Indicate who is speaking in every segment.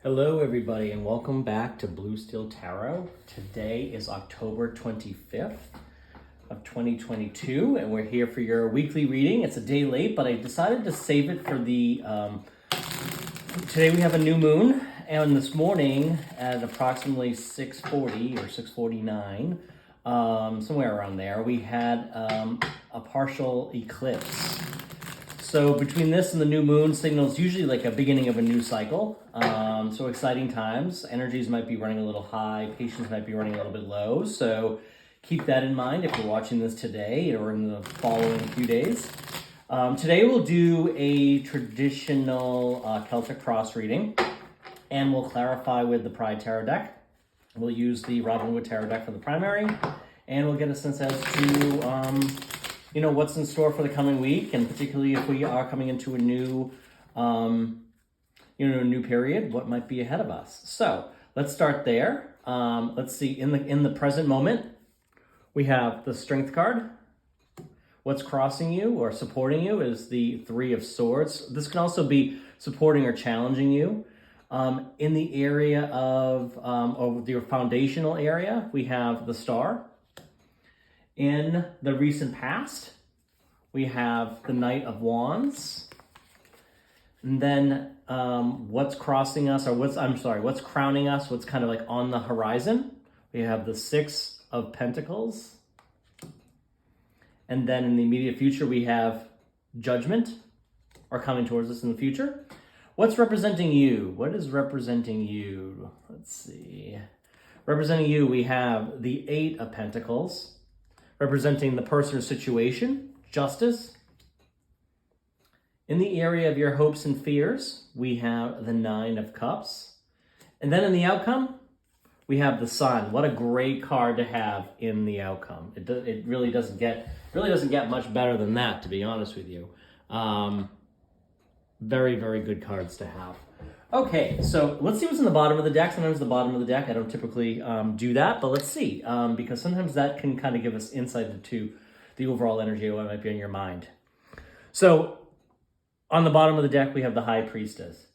Speaker 1: Hello everybody and welcome back to Blue Steel Tarot. Today is October 25th of 2022 and we're here for your weekly reading. It's a day late, but I decided to save it for today we have a new moon, and this morning at approximately 6:40 or 6:49, somewhere around there, we had a partial eclipse. So between this and the new moon signals usually like a beginning of a new cycle. So exciting times. Energies might be running a little high. Patience might be running a little bit low. So keep that in mind if you're watching this today or in the following few days. Today we'll do a traditional Celtic cross reading, and we'll clarify with the Pride Tarot deck. We'll use the Robin Wood Tarot deck for the primary, and we'll get a sense as to what's in store for the coming week, and particularly if we are coming into a new, new period, what might be ahead of us. So let's start there. Let's see, in the present moment, we have the Strength card. What's crossing you or supporting you is the Three of Swords. This can also be supporting or challenging you. In the area of your foundational area, we have the Star. In the recent past, we have the Knight of Wands. And then what's crossing us, or what's crowning us, what's kind of like on the horizon, we have the Six of Pentacles. And then in the immediate future, we have Judgment, or coming towards us in the future. What's representing you? What is representing you? Let's see. Representing you, we have the Eight of Pentacles, representing the person or situation, Justice. In the area of your hopes and fears, we have the Nine of Cups. And then in the outcome, we have the Sun. What a great card to have in the outcome. It really doesn't get much better than that, to be honest with you. Very, very good cards to have. Okay, so let's see what's in the bottom of the deck. Sometimes the bottom of the deck, I don't typically do that, but let's see, because sometimes that can kind of give us insight into the overall energy of what might be on your mind. So on the bottom of the deck, we have the High Priestess.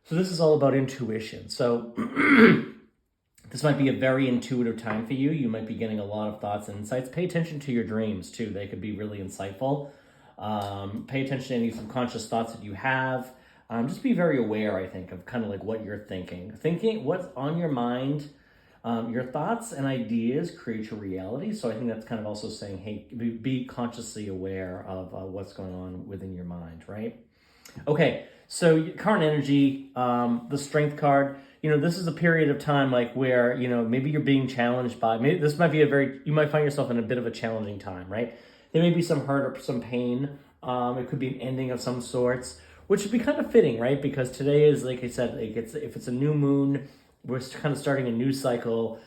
Speaker 1: So this is all about intuition. So this might be a very intuitive time for you. You might be getting a lot of thoughts and insights. Pay attention to your dreams too. They could be really insightful. Pay attention to any subconscious thoughts that you have. Just be very aware, I think, of kind of like what you're thinking. Thinking what's on your mind. Your thoughts and ideas create your reality. So I think that's kind of also saying, hey, be consciously aware of what's going on within your mind, right? Okay, so current energy, the Strength card. This is a period of time like where, maybe you're being challenged by, maybe this might be you might find yourself in a bit of a challenging time, right? There may be some hurt or some pain. It could be an ending of some sorts, which would be kind of fitting, right? Because today is, like I said, if it's a new moon, we're kind of starting a new cycle.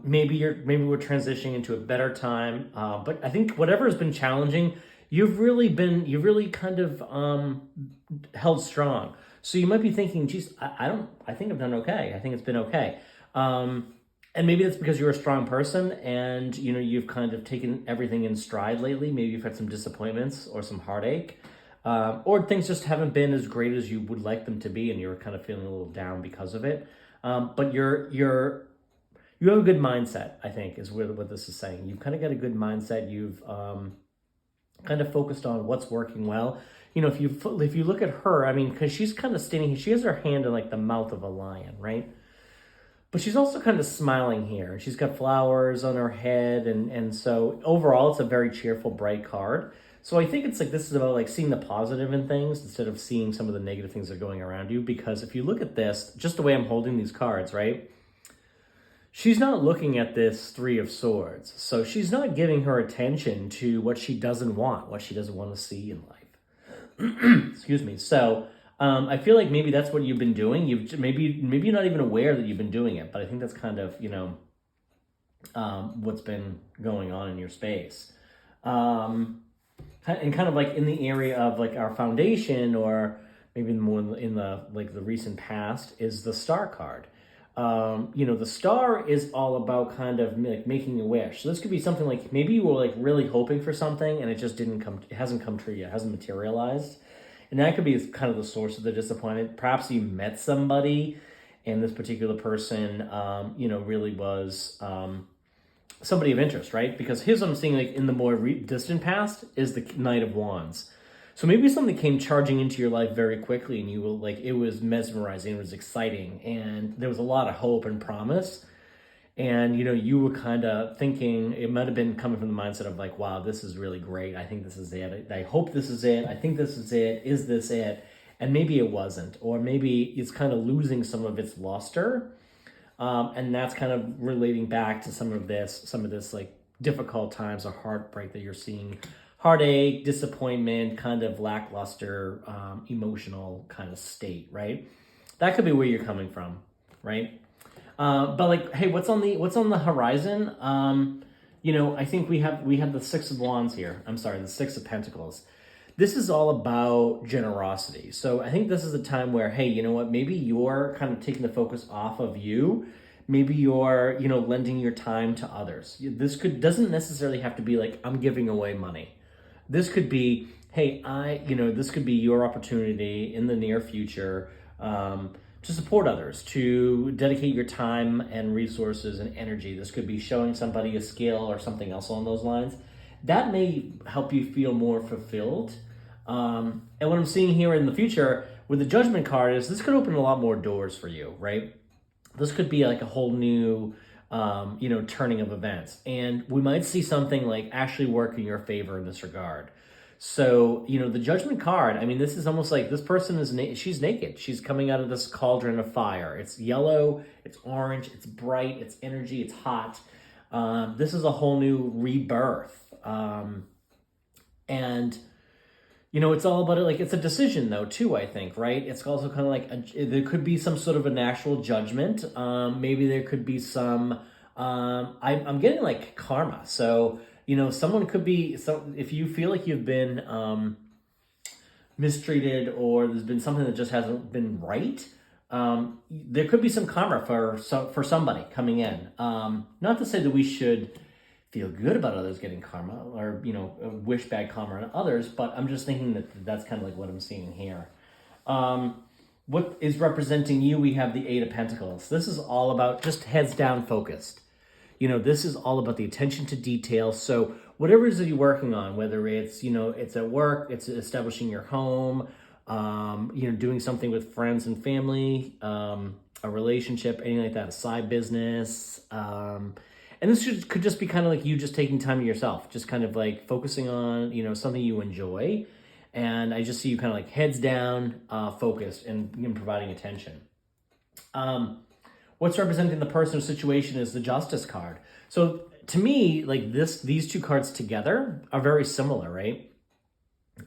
Speaker 1: Maybe we're transitioning into a better time. But I think whatever has been challenging, you've really kind of held strong. So you might be thinking, geez, I think I've done okay. I think it's been okay. And maybe that's because you're a strong person and, you've kind of taken everything in stride lately. Maybe you've had some disappointments or some heartache, or things just haven't been as great as you would like them to be, and you're kind of feeling a little down because of it. But you have a good mindset, I think, is what this is saying. You've kind of got a good mindset. You've kind of focused on what's working well. If you look at her, I mean, because she's kind of standing here, she has her hand in like the mouth of a lion, right? But she's also kind of smiling here. She's got flowers on her head, and so overall, it's a very cheerful, bright card. So I think it's like this is about like seeing the positive in things instead of seeing some of the negative things that are going around you. Because if you look at this, just the way I'm holding these cards, right? She's not looking at this Three of Swords. So she's not giving her attention to what she doesn't want to see in life. Excuse me. So I feel like maybe that's what you've been doing. Maybe you're not even aware that you've been doing it, but I think that's kind of, what's been going on in your space. And kind of like in the area of like our foundation, or maybe more in the like the recent past, is the Star card. The Star is all about kind of like making a wish. So this could be something like maybe you were like really hoping for something and it just hasn't come true yet, hasn't materialized. And that could be kind of the source of the disappointment. Perhaps you met somebody and this particular person, really was somebody of interest, right? Because here's what I'm seeing, like in the more distant past, is the Knight of Wands. So maybe something came charging into your life very quickly, and you were like, it was mesmerizing, it was exciting, and there was a lot of hope and promise. And you were kind of thinking, it might have been coming from the mindset of like, wow, this is really great. I think this is it. I hope this is it. I think this is it. Is this it? And maybe it wasn't, or maybe it's kind of losing some of its luster. And that's kind of relating back to some of this like difficult times or heartbreak that you're seeing, heartache, disappointment, kind of lackluster, emotional kind of state, right? That could be where you're coming from, right? But like, hey, what's on the horizon? I think we have the Six of Wands here. I'm sorry, the Six of Pentacles. This is all about generosity. So I think this is a time where, hey, you know what? Maybe you're kind of taking the focus off of you. Maybe you're, lending your time to others. Doesn't necessarily have to be like, I'm giving away money. This could be, hey, this could be your opportunity in the near future, to support others, to dedicate your time and resources and energy. This could be showing somebody a skill or something else along those lines. That may help you feel more fulfilled. And what I'm seeing here in the future with the Judgment card is this could open a lot more doors for you, right? This could be like a whole new, turning of events. And we might see something like actually work in your favor in this regard. So, the Judgment card, I mean, this is almost like this person she's naked. She's coming out of this cauldron of fire. It's yellow, it's orange, it's bright, it's energy, it's hot. This is a whole new rebirth. And it's all about it. Like, it's a decision though, too, I think, right? It's also kind of like, there could be some sort of an actual judgment. Maybe there could be some, I'm getting like karma. So, someone could be, if you feel like you've been mistreated, or there's been something that just hasn't been right, there could be some karma for somebody coming in. Not to say that we should feel good about others getting karma, or wish bad karma on others, but I'm just thinking that that's kind of like what I'm seeing here. What is representing you? We have the Eight of Pentacles. This is all about just heads down focused. This is all about the attention to detail. So whatever it is that you're working on, whether it's, it's at work, it's establishing your home, doing something with friends and family, a relationship, anything like that, a side business. And this could just be kind of like you just taking time to yourself, just kind of like focusing on, something you enjoy. And I just see you kind of like heads down, focused, and providing attention. What's representing the person or situation is the Justice card. So to me, like these two cards together are very similar, right?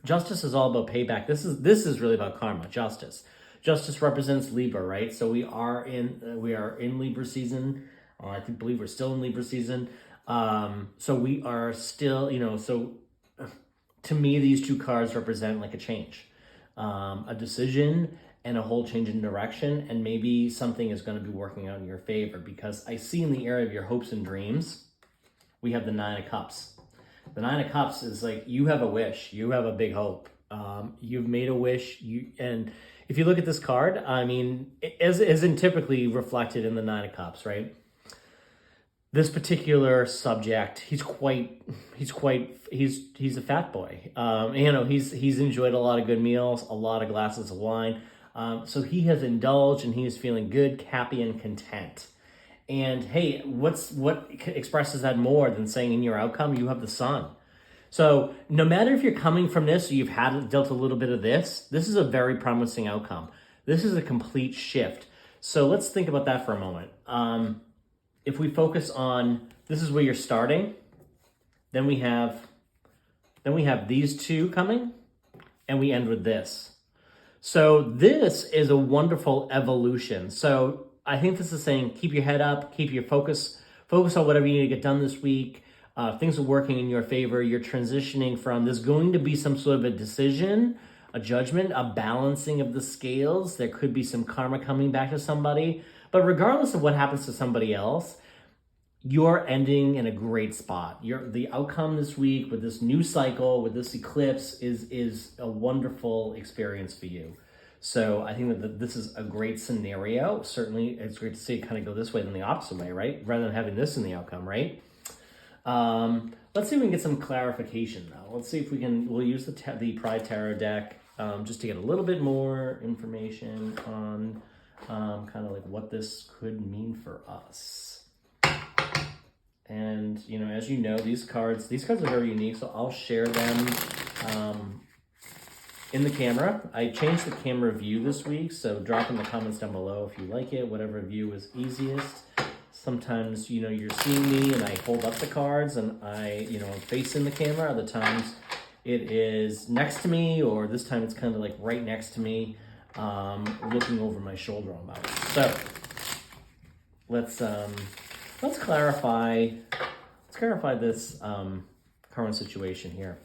Speaker 1: Justice is all about payback. This is really about karma. Justice represents Libra, right? So we are in Libra season. I believe we're still in Libra season. So we are still, so to me, these two cards represent like a change, a decision, and a whole change in direction, and maybe something is going to be working out in your favor, because I see in the area of your hopes and dreams, we have the Nine of Cups. The Nine of Cups is like, you have a wish, you have a big hope, you've made a wish, and if you look at this card, I mean, as in typically reflected in the Nine of Cups, right? This particular subject, he's a fat boy. He's enjoyed a lot of good meals, a lot of glasses of wine. So he has indulged, and he is feeling good, happy, and content. And hey, what expresses that more than saying in your outcome, you have the Sun. So no matter if you're coming from this, or you've dealt a little bit of this is a very promising outcome. This is a complete shift. So let's think about that for a moment. If we focus on, this is where you're starting, then we have these two coming, and we end with this. So this is a wonderful evolution. So I think this is saying, keep your head up, keep your focus on whatever you need to get done this week. Things are working in your favor. You're transitioning from, there's going to be some sort of a decision, a judgment, a balancing of the scales. There could be some karma coming back to somebody. But regardless of what happens to somebody else, you're ending in a great spot. The outcome this week with this new cycle, with this eclipse, is a wonderful experience for you. So I think that this is a great scenario. Certainly, it's great to see it kind of go this way than the opposite way, right? Rather than having this in the outcome, right? Let's see if we can get some clarification though. Let's see if we can. We'll use the Pride Tarot deck just to get a little bit more information on kind of like what this could mean for us. And you know, as you know, these cards are very unique. So I'll share them in the camera. I changed the camera view this week, so drop in the comments down below if you like it, whatever view is easiest. Sometimes, you know, you're seeing me and I hold up the cards and I, you know, I'm facing the camera. Other times it is next to me, or this time it's kind of like right next to me, looking over my shoulder almost. So let's clarify this current situation here.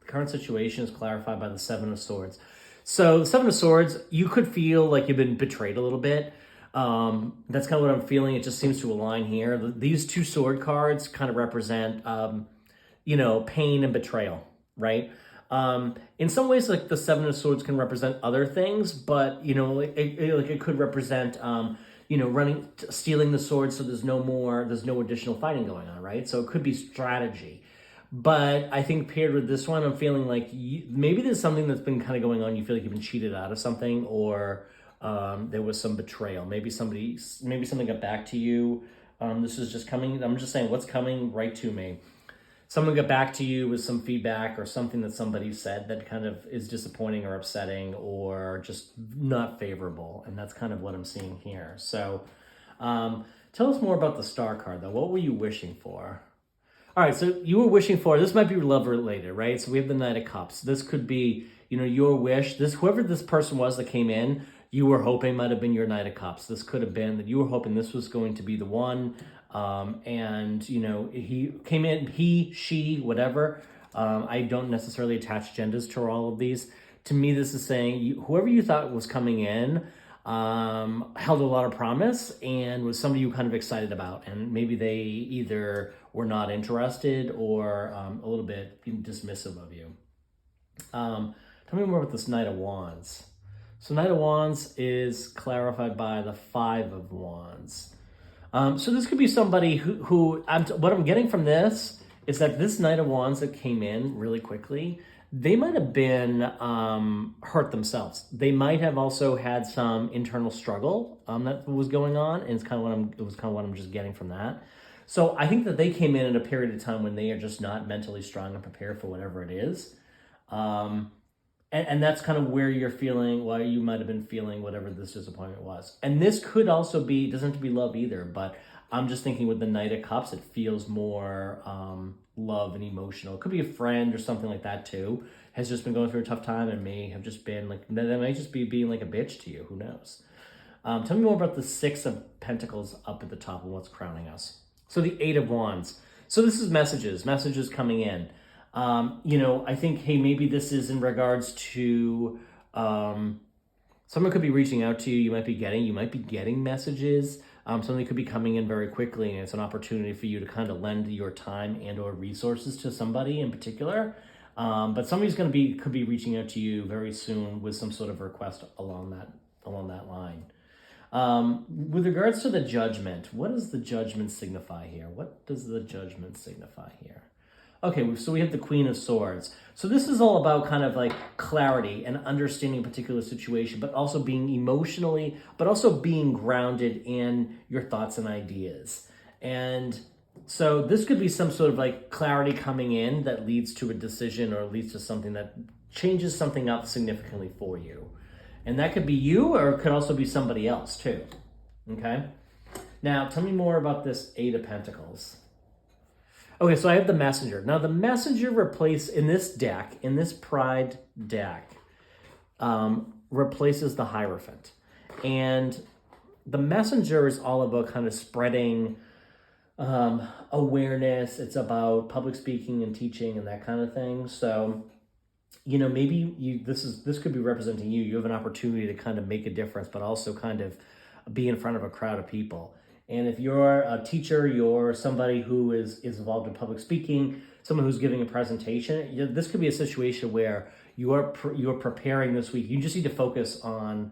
Speaker 1: The current situation is clarified by the Seven of Swords. So the Seven of Swords, you could feel like you've been betrayed a little bit. That's kind of what I'm feeling. It just seems to align here. These two sword cards kind of represent, you know, pain and betrayal, right? In some ways, like the Seven of Swords can represent other things, but, you know, it could represent, you know, stealing the sword so there's no additional fighting going on, right? So it could be strategy. But I think paired with this one, I'm feeling like maybe there's something that's been kind of going on. You feel like you've been cheated out of something, or there was some betrayal. Maybe something got back to you. This is just coming. I'm just saying what's coming right to me. Someone got back to you with some feedback or something that somebody said that kind of is disappointing or upsetting or just not favorable. And that's kind of what I'm seeing here. So tell us more about the Star card, though. What were you wishing for? All right, so you were wishing for, this might be love related, right? So we have the Knight of Cups. This could be, you know, your wish. Whoever this person was that came in, you were hoping might have been your Knight of Cups. This could have been that you were hoping this was going to be the one. And, you know, he came in, he, she, whatever. I don't necessarily attach genders to all of these. To me, this is saying whoever you thought was coming in held a lot of promise and was somebody you were kind of excited about. And maybe they either were not interested or a little bit dismissive of you. Tell me more about this Knight of Wands. So Knight of Wands is clarified by the Five of Wands. So this could be somebody who what I'm getting from this is that this Knight of Wands that came in really quickly, they might have been hurt themselves. They might have also had some internal struggle that was going on, and it was kind of what I'm just getting from that. So I think that they came in a period of time when they are just not mentally strong and prepared for whatever it is. And that's kind of where you're feeling, why you might have been feeling whatever this disappointment was. And this could also be, doesn't have to be love either, but I'm just thinking with the Knight of Cups, it feels more love and emotional. It could be a friend or something like that too. Has just been going through a tough time and may have just been like, that might just be being like a bitch to you. Who knows? Tell me more about the Six of Pentacles up at the top and what's crowning us. So the Eight of Wands. So this is messages coming in. You know, I think, hey, maybe this is in regards to someone could be reaching out to you. You might be getting messages. Something could be coming in very quickly, and it's an opportunity for you to kind of lend your time and or resources to somebody in particular. But somebody's could be reaching out to you very soon with some sort of request along that line. With regards to the Judgment, what does the Judgment signify here? Okay, so we have the Queen of Swords. So this is all about kind of like clarity and understanding a particular situation, but also being emotionally, but also being grounded in your thoughts and ideas. And so this could be some sort of like clarity coming in that leads to a decision or leads to something that changes something up significantly for you. And that could be you, or it could also be somebody else too, okay? Now, tell me more about this Eight of Pentacles. Okay, so I have the Messenger. Now, the Messenger in this Pride deck, replaces the Hierophant. And the Messenger is all about kind of spreading awareness. It's about public speaking and teaching and that kind of thing. So, you know, maybe this could be representing you. You have an opportunity to kind of make a difference, but also kind of be in front of a crowd of people. And if you're a teacher, you're somebody who is involved in public speaking, someone who's giving a presentation, this could be a situation where you are preparing this week. You just need to focus on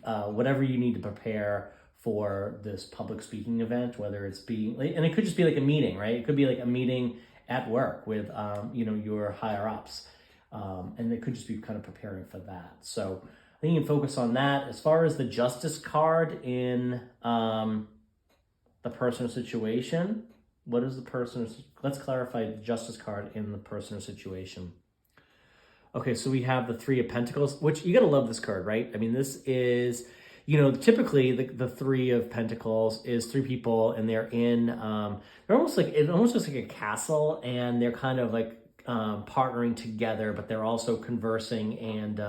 Speaker 1: whatever you need to prepare for this public speaking event, whether it's and it could just be like a meeting, right? It could be like a meeting at work with, your higher ups. And it could just be kind of preparing for that. So I think you can focus on that. As far as the justice card in the person or situation, what is the person? Let's clarify the justice card in the person or situation. Okay, so we have the Three of Pentacles, which you gotta love this card, right? I mean, this is, typically the Three of Pentacles is three people, and they're in, they're almost like, it almost looks like a castle, and they're kind of like partnering together, but they're also conversing and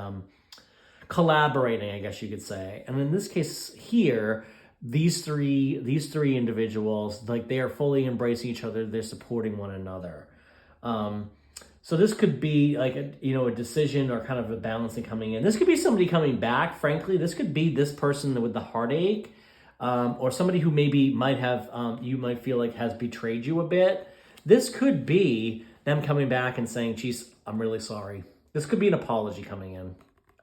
Speaker 1: collaborating, I guess you could say. And in this case here, these three individuals, like, they are fully embracing each other. They're supporting one another. So this could be like a decision or kind of a balancing coming in. This could be somebody coming back. Frankly, this could be this person with the heartache, or somebody who maybe might have, you might feel like has betrayed you a bit. This could be them coming back and saying, geez, I'm really sorry. This could be an apology coming in.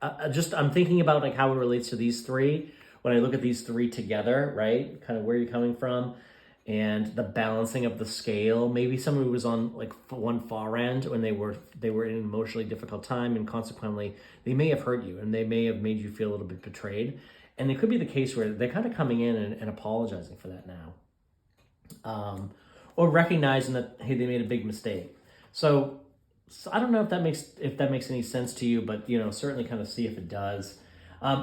Speaker 1: I'm thinking about like how it relates to these three. When I look at these three together, right? Kind of where you're coming from and the balancing of the scale. Maybe somebody was on like one far end when they were in an emotionally difficult time, and consequently they may have hurt you and they may have made you feel a little bit betrayed. And it could be the case where they're kind of coming in and apologizing for that now. Or recognizing that, hey, they made a big mistake. So I don't know if that makes any sense to you, but certainly kind of see if it does.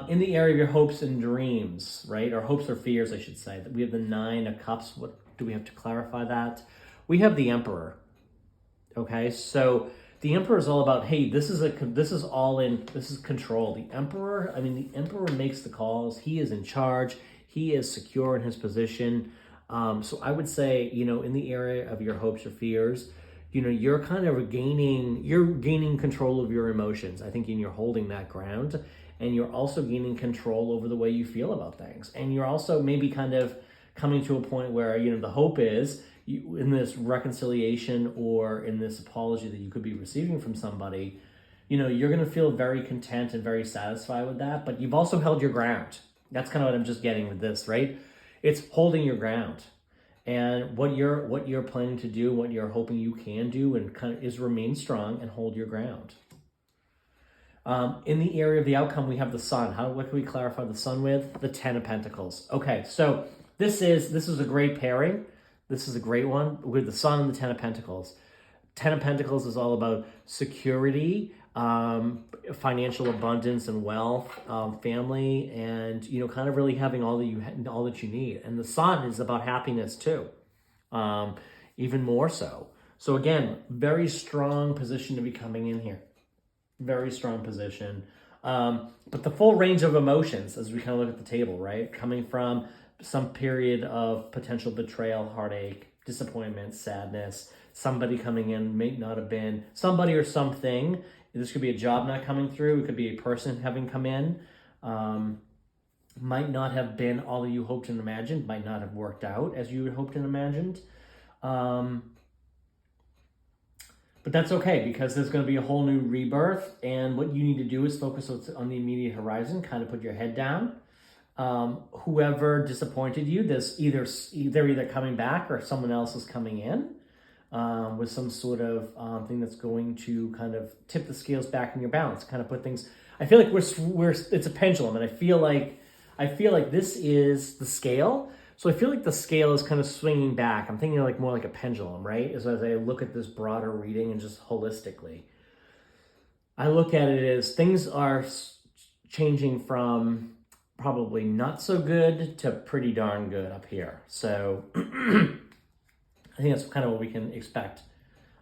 Speaker 1: In the area of your hopes and dreams, right? Or hopes or fears, I should say. We have the Nine of Cups. What do we have to clarify that? We have the Emperor. Okay, so the Emperor is all about, hey, this is control. The Emperor makes the calls. He is in charge. He is secure in his position. So I would say, in the area of your hopes or fears, you're kind of gaining control of your emotions. I think you're holding that ground, and you're also gaining control over the way you feel about things. And you're also maybe kind of coming to a point where, the hope is in this reconciliation or in this apology that you could be receiving from somebody, you're going to feel very content and very satisfied with that, but you've also held your ground. That's kind of what I'm just getting with this, right? It's holding your ground. And what you're planning to do, what you're hoping you can do, and kind of is remain strong and hold your ground. In the area of the outcome, we have the Sun. What can we clarify the Sun with? The Ten of Pentacles. Okay, so this is a great pairing. This is a great one with the Sun and the Ten of Pentacles. Ten of Pentacles is all about security, financial abundance and wealth, family, and kind of really having all that you need. And the Sun is about happiness too, even more so. So again, very strong position to be coming in here. Very strong position. But the full range of emotions as we kind of look at the table, right? Coming from some period of potential betrayal, heartache, disappointment, sadness, somebody coming in may not have been somebody or something. This could be a job not coming through. It could be a person having come in. Might not have been all that you hoped and imagined. Might not have worked out as you had hoped and imagined. But that's okay, because there's going to be a whole new rebirth, and what you need to do is focus on the immediate horizon, kind of put your head down. Whoever disappointed you, there's either coming back or someone else is coming in with some sort of thing that's going to kind of tip the scales back in your balance, kind of put things. I feel like it's a pendulum, and I feel like this is the scale. So I feel like the scale is kind of swinging back. I'm thinking like more like a pendulum, right? As I look at this broader reading and just holistically, I look at it as things are changing from probably not so good to pretty darn good up here. So I think that's kind of what we can expect.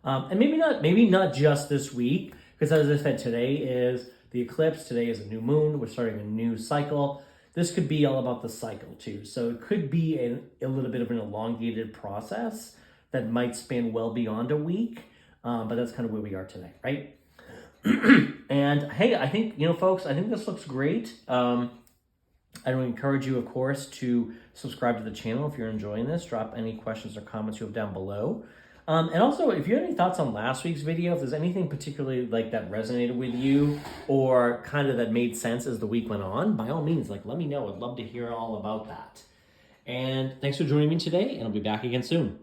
Speaker 1: And maybe not just this week, because as I said, today is the eclipse. Today is a new moon. We're starting a new cycle. This could be all about the cycle too. So it could be a little bit of an elongated process that might span well beyond a week. But that's kind of where we are today, right? And hey, I think, folks, I think this looks great. I would encourage you, of course, to subscribe to the channel if you're enjoying this. Drop any questions or comments you have down below. And also, if you had any thoughts on last week's video, if there's anything particularly like that resonated with you or kind of that made sense as the week went on, by all means, like let me know. I'd love to hear all about that. And thanks for joining me today, and I'll be back again soon.